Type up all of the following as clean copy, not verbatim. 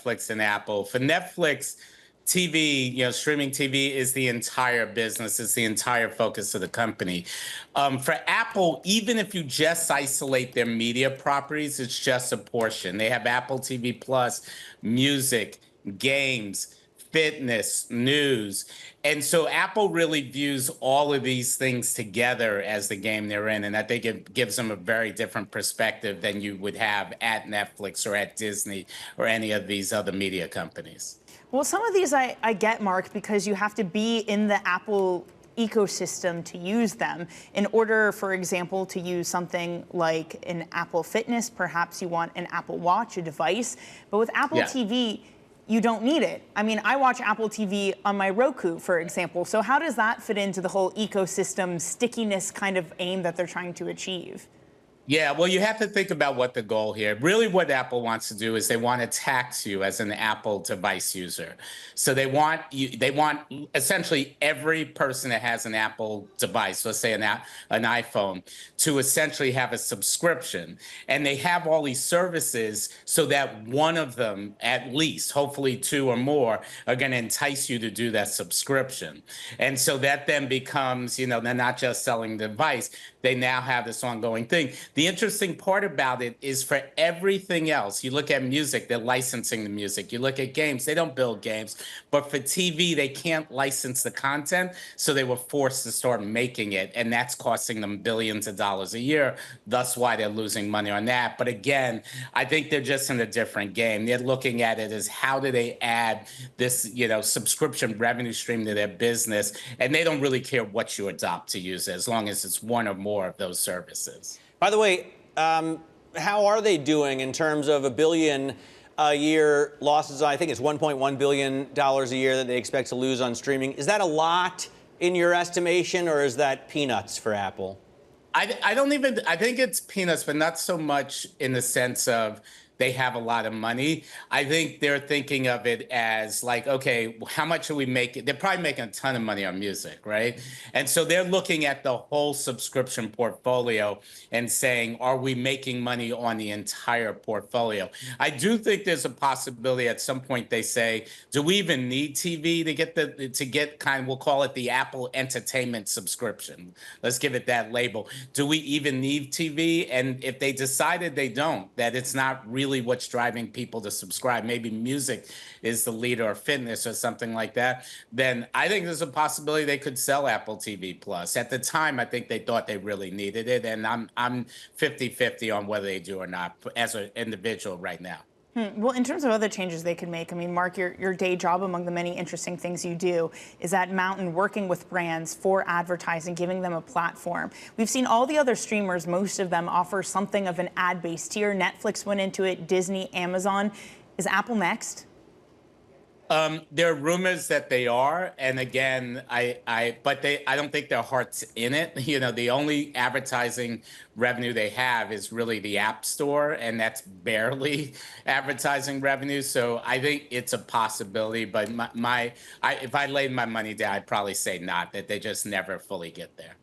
Netflix and Apple. For Netflix, TV, streaming TV is the entire business, is the entire focus of the company. For Apple, even if you just isolate their media properties, it's just a portion. They have Apple TV Plus, music, games, fitness, news. And so Apple really views all of these things together as the game they're in. And I think it gives them a very different perspective than you would have at Netflix or at Disney or any of these other media companies. Well, some of these I get, Mark, because you have to be in the Apple ecosystem to use them. In order, for example, to use something like an Apple Fitness, perhaps you want an Apple Watch, a device. But with Apple TV, you don't need it. I mean, I watch Apple TV on my Roku, for example. So how does that fit into the whole ecosystem stickiness kind of aim that they're trying to achieve? Yeah, well, you have to think about what the goal here. Really, what Apple wants to do is they want to tax you as an Apple device user. So they want essentially every person that has an Apple device, let's say an iPhone, to essentially have a subscription. And they have all these services so that one of them, at least, hopefully two or more, are going to entice you to do that subscription. And so that then becomes, they're not just selling the device. They now have this ongoing thing. The interesting part about it is for everything else, you look at music, they're licensing the music. You look at games, they don't build games. But for TV, they can't license the content, so they were forced to start making it. And that's costing them billions of dollars a year. That's why they're losing money on that. But again, I think they're just in a different game. They're looking at it as how do they add this, subscription revenue stream to their business. And they don't really care what you adopt to use it, as long as it's one or more of those services. By the way, how are they doing in terms of $1 billion a year losses? I think it's $1.1 billion a year that they expect to lose on streaming. Is that a lot in your estimation, or is that peanuts for Apple? I think it's peanuts, but not so much in the sense of they have a lot of money. I think they're thinking of it as like, okay, how much are we making? They're probably making a ton of money on music, right? And so they're looking at the whole subscription portfolio and saying, are we making money on the entire portfolio? I do think there's a possibility at some point they say, do we even need TV to get kind of, we'll call it the Apple Entertainment subscription. Let's give it that label. Do we even need TV? And if they decided they don't, that it's not really what's driving people to subscribe, maybe music is the leader or fitness or something like that, then I think there's a possibility they could sell Apple TV Plus. At the time, I think they thought they really needed it, and I'm 50-50 on whether they do or not as an individual right now. Well, in terms of other changes they could make, I mean, Mark, your day job, among the many interesting things you do, is at Mountain working with brands for advertising, giving them a platform. We've seen all the other streamers, most of them offer something of an ad-based tier. Netflix went into it, Disney, Amazon. Is Apple next? There are rumors that they are, and again, I don't think their heart's in it. The only advertising revenue they have is really the App Store, and that's barely advertising revenue. So I think it's a possibility, but if I laid my money down, I'd probably say not, that they just never fully get there.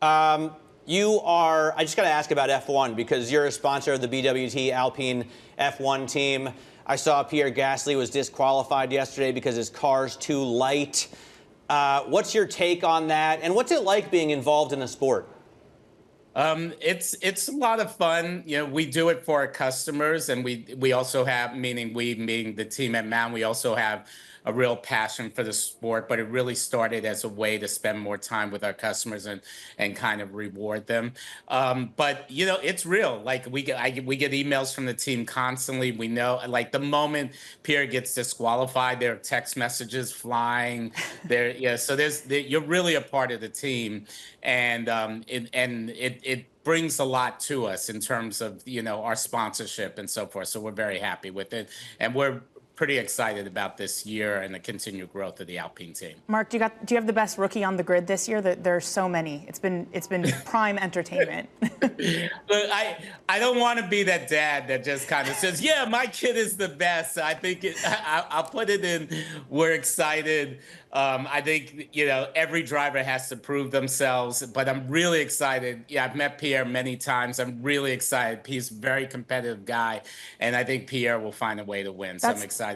I just got to ask about F1 because you're a sponsor of the BWT Alpine F1 team. I saw Pierre Gasly was disqualified yesterday because his car's too light. What's your take on that? And what's it like being involved in the sport? It's a lot of fun. We do it for our customers, and we also have, meaning the team at Mount, we also have a real passion for the sport, but it really started as a way to spend more time with our customers and kind of reward them. But it's real. Like we get emails from the team constantly. We know, like the moment Pierre gets disqualified, there are text messages flying. So you're really a part of the team, and it brings a lot to us in terms of our sponsorship and so forth. So we're very happy with it, and we're pretty excited about this year and the continued growth of the Alpine team. Mark, do you have the best rookie on the grid this year? There's so many. It's been prime entertainment. Look, I don't want to be that dad that just kind of says, yeah, my kid is the best. I think I'll put it in, we're excited. I think, every driver has to prove themselves, but I'm really excited. Yeah, I've met Pierre many times. I'm really excited. He's a very competitive guy, and I think Pierre will find a way to win. So I'm excited